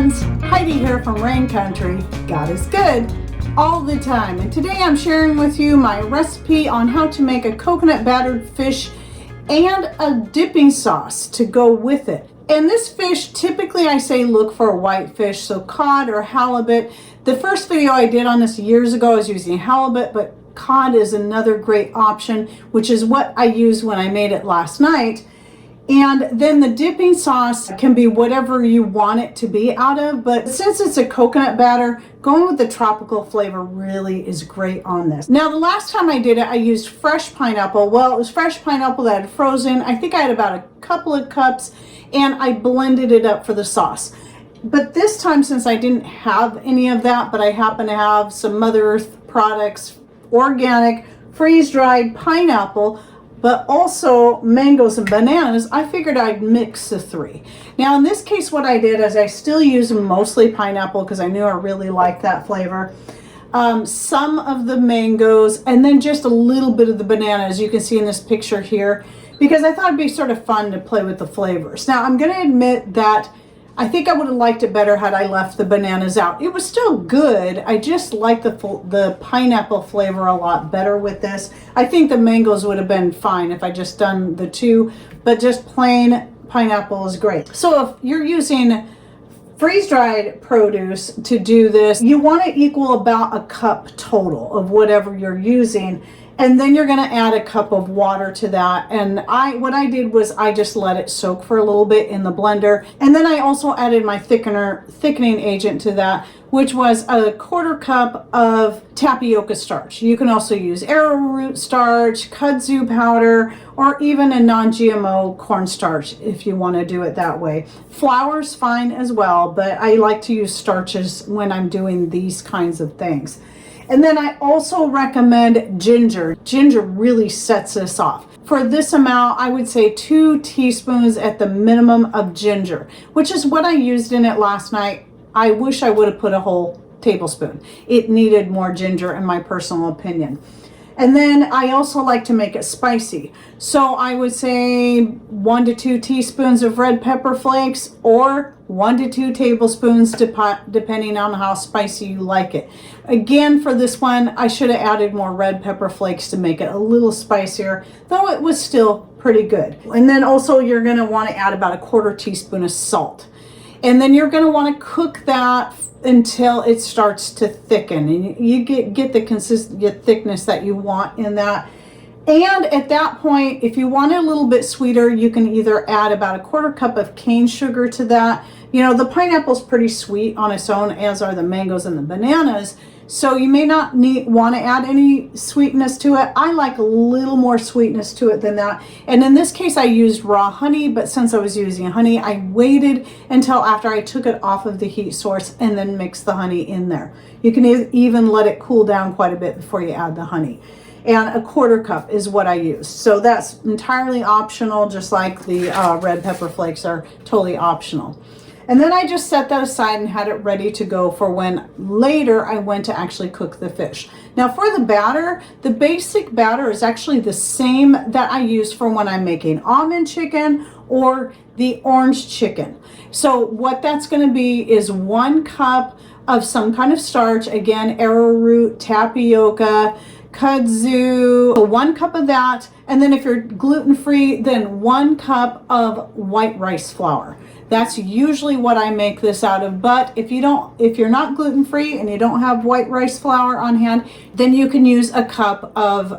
friends, Heidi here from Rain Country. God is good all the time, and today I'm sharing with you my recipe on how to make a coconut battered fish and a dipping sauce to go with it. And this fish, typically I say look for a white fish, so cod or halibut. The first video I did on this years ago I was using halibut, but cod is another great option, which is what I used when I made it last night. And then the dipping sauce can be whatever you want it to be out of, but since it's a coconut batter, going with the tropical flavor really is great on this. Now, the last time I did it, I used fresh pineapple. Well, it was fresh pineapple that I had frozen. I think I had about a couple of cups, and I blended it up for the sauce. But this time, since I didn't have any of that, but I happen to have some Mother Earth products, organic, freeze-dried pineapple, but also mangoes and bananas, I figured I'd mix the three. Now in this case, what I did is I still use mostly pineapple because I knew I really liked that flavor. Some of the mangoes, and then just a little bit of the banana, as you can see in this picture here, because I thought it'd be sort of fun to play with the flavors. Now I'm gonna admit that I think I would have liked it better had I left the bananas out. It was still good. I just like the pineapple flavor a lot better with this. I think the mangoes would have been fine if I just done the two, but just plain pineapple is great. So if you're using freeze-dried produce to do this, you want to equal about a cup total of whatever you're using. And then you're going to add a cup of water to that. And what I did was I just let it soak for a little bit in the blender. And then I also added my thickening agent to that, which was a quarter cup of tapioca starch. You can also use arrowroot starch, kudzu powder, or even a non-GMO cornstarch if you want to do it that way. Flour's fine as well, but I like to use starches when I'm doing these kinds of things. And then I also recommend ginger. Ginger really sets this off. For this amount, I would say 2 teaspoons at the minimum of ginger, which is what I used in it last night. I wish I would have put a whole tablespoon. It needed more ginger in my personal opinion. And then I also like to make it spicy. So I would say 1 to 2 teaspoons of red pepper flakes, or 1 to 2 tablespoons depending on how spicy you like it. Again, for this one, I should have added more red pepper flakes to make it a little spicier, though it was still pretty good. And then also you're going to want to add about a 1/4 teaspoon of salt. And then you're going to want to cook that until it starts to thicken, and you get the thickness that you want in that. And at that point, if you want it a little bit sweeter, you can either add about a 1/4 cup of cane sugar to that. You know, the pineapple's pretty sweet on its own, as are the mangoes and the bananas. So you may not want to add any sweetness to it. I like a little more sweetness to it than that. And in this case, I used raw honey, but since I was using honey, I waited until after I took it off of the heat source and then mixed the honey in there. You can even let it cool down quite a bit before you add the honey. And a 1/4 cup is what I used. So that's entirely optional, just like the red pepper flakes are totally optional. And then I just set that aside and had it ready to go for when later I went to actually cook the fish. Now for the batter, the basic batter is actually the same that I use for when I'm making almond chicken or the orange chicken. So what that's going to be is 1 cup of some kind of starch, again, arrowroot, tapioca, kudzu, 1 cup of that. And then if you're gluten-free, then 1 cup of white rice flour. That's usually what I make this out of. But if you're not gluten-free and you don't have white rice flour on hand, then you can use a cup of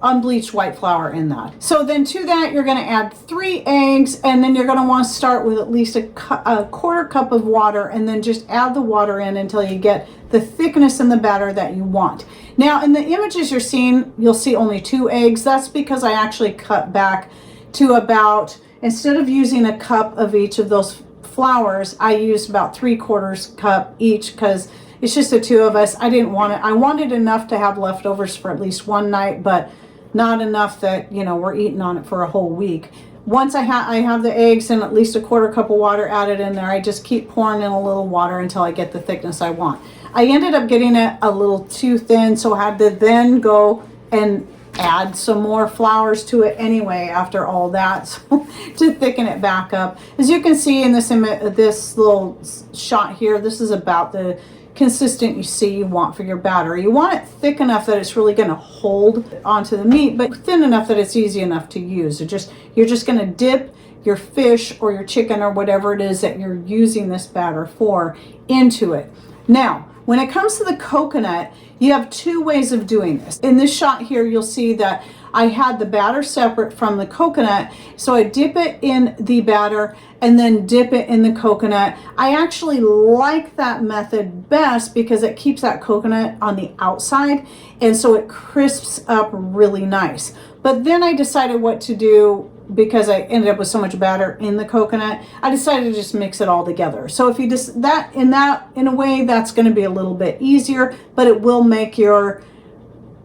unbleached white flour in that. So then to that, you're going to add 3 eggs, and then you're going to want to start with at least a 1/4 cup of water, and then just add the water in until you get the thickness in the batter that you want. Now in the images you're seeing, you'll see only 2 eggs. That's because I actually cut back to about, instead of using a cup of each of those flours, I used about 3/4 cup each because it's just the 2 of us. I wanted enough to have leftovers for at least one night, but not enough that, you know, we're eating on it for a whole week. Once I have the eggs and at least a 1/4 cup of water added in there, I just keep pouring in a little water until I get the thickness I want. I ended up getting it a little too thin, so I had to then go and add some more flours to it anyway after all that, so, to thicken it back up. As you can see in this little shot here, this is about the consistency you want for your batter. You want it thick enough that it's really going to hold onto the meat, but thin enough that it's easy enough to use. You're just going to dip your fish or your chicken or whatever it is that you're using this batter for into it. Now, when it comes to the coconut, you have two ways of doing this. In this shot here, you'll see that I had the batter separate from the coconut. So I dip it in the batter and then dip it in the coconut. I actually like that method best because it keeps that coconut on the outside, and so it crisps up really nice. But then I decided what to do, because I ended up with so much batter in the coconut. I decided to just mix it all together. So if you just in a way, that's going to be a little bit easier, but it will make your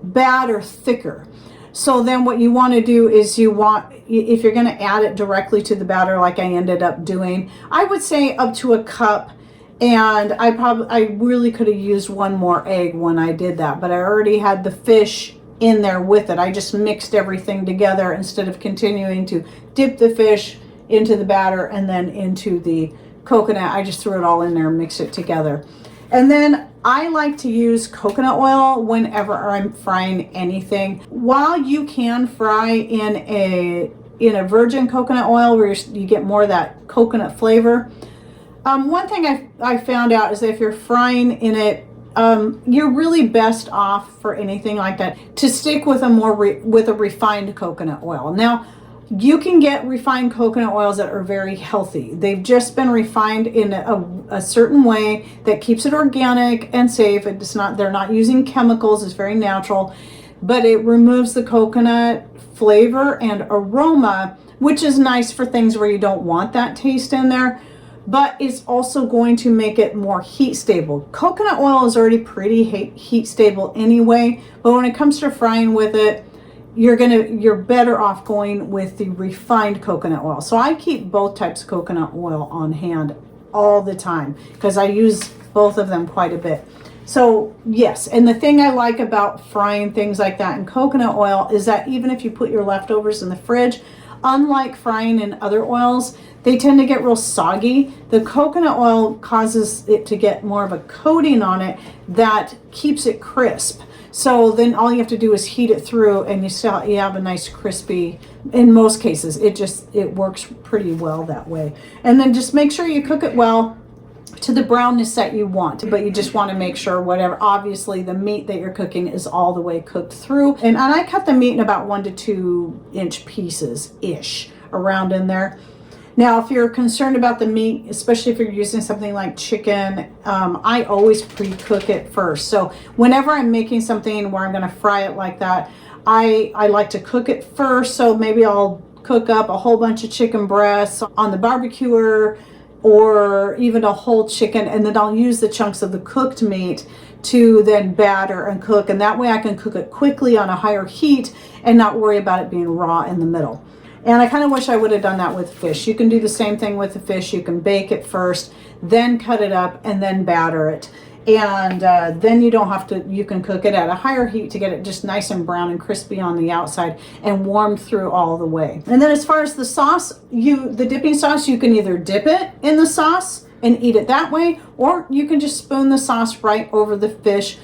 batter thicker. So then what you want to do is if you're going to add it directly to the batter like I ended up doing, I would say up to a cup. And I really could have used one more egg when I did that, but I already had the fish in there with it. I just mixed everything together instead of continuing to dip the fish into the batter and then into the coconut. I just threw it all in there and mixed it together. And then I like to use coconut oil whenever I'm frying anything. While you can fry in a virgin coconut oil where you get more of that coconut flavor, one thing I found out is that if you're frying in it, you're really best off for anything like that to stick with a refined coconut oil. Now, you can get refined coconut oils that are very healthy. They've just been refined in a certain way that keeps it organic and safe. They're not using chemicals. It's very natural, but it removes the coconut flavor and aroma, which is nice for things where you don't want that taste in there. But it's also going to make it more heat stable. Coconut oil is already pretty heat stable anyway, but when it comes to frying with it, you're better off going with the refined coconut oil. So I keep both types of coconut oil on hand all the time because I use both of them quite a bit. So yes, and the thing I like about frying things like that in coconut oil is that even if you put your leftovers in the fridge, unlike frying in other oils, they tend to get real soggy. The coconut oil causes it to get more of a coating on it that keeps it crisp. So then all you have to do is heat it through and you have a nice crispy, in most cases. It works pretty well that way. And then just make sure you cook it well to the brownness that you want, but you just want to make sure obviously the meat that you're cooking is all the way cooked through. And I cut the meat in about 1 to 2 inch pieces ish around in there. Now, if you're concerned about the meat, especially if you're using something like chicken, I always pre-cook it first. So whenever I'm making something where I'm going to fry it like that, I like to cook it first. So maybe I'll cook up a whole bunch of chicken breasts on the barbecuer, or even a whole chicken, and then I'll use the chunks of the cooked meat to then batter and cook, and that way I can cook it quickly on a higher heat and not worry about it being raw in the middle. And I kind of wish I would have done that with fish. You can do the same thing with the fish. You can bake it first, then cut it up, and then batter it. And then you can cook it at a higher heat to get it just nice and brown and crispy on the outside and warmed through all the way. And then as far as the sauce, the dipping sauce, you can either dip it in the sauce and eat it that way, or you can just spoon the sauce right over the fish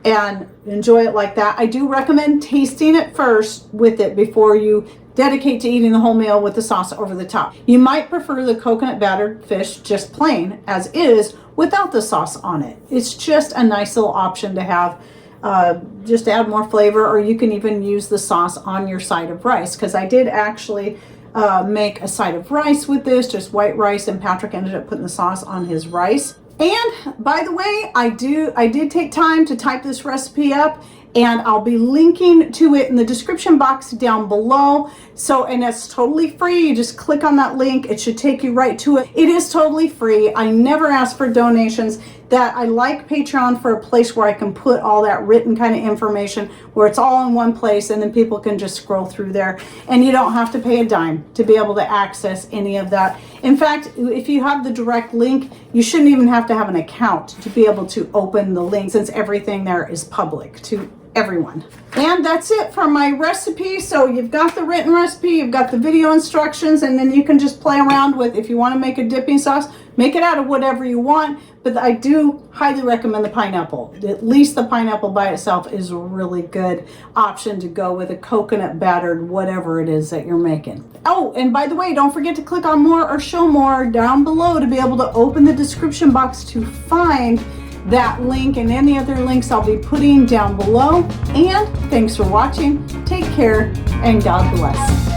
and enjoy it like that. I do recommend tasting it first with it before you dedicate to eating the whole meal with the sauce over the top. You might prefer the coconut battered fish just plain as is without the sauce on it. It's just a nice little option to have, just to add more flavor, or you can even use the sauce on your side of rice, because I did actually make a side of rice with this, just white rice, and Patrick ended up putting the sauce on his rice. And by the way, I did take time to type this recipe up, and I'll be linking to it in the description box down below. So, and it's totally free. You just click on that link. It should take you right to it. It is totally free. I never ask for donations. That I like Patreon for a place where I can put all that written kind of information, where it's all in one place, and then people can just scroll through there, and you don't have to pay a dime to be able to access any of that. In fact, if you have the direct link, you shouldn't even have to have an account to be able to open the link, since everything there is public to everyone. And that's it for my recipe. So you've got the written recipe, you've got the video instructions, and then you can just play around with, if you want to make a dipping sauce, make it out of whatever you want. But I do highly recommend the pineapple. At least the pineapple by itself is a really good option to go with a coconut battered, whatever it is that you're making. Oh, and by the way, don't forget to click on more or show more down below to be able to open the description box to find that link and any other links I'll be putting down below. And thanks for watching. Take care and God bless.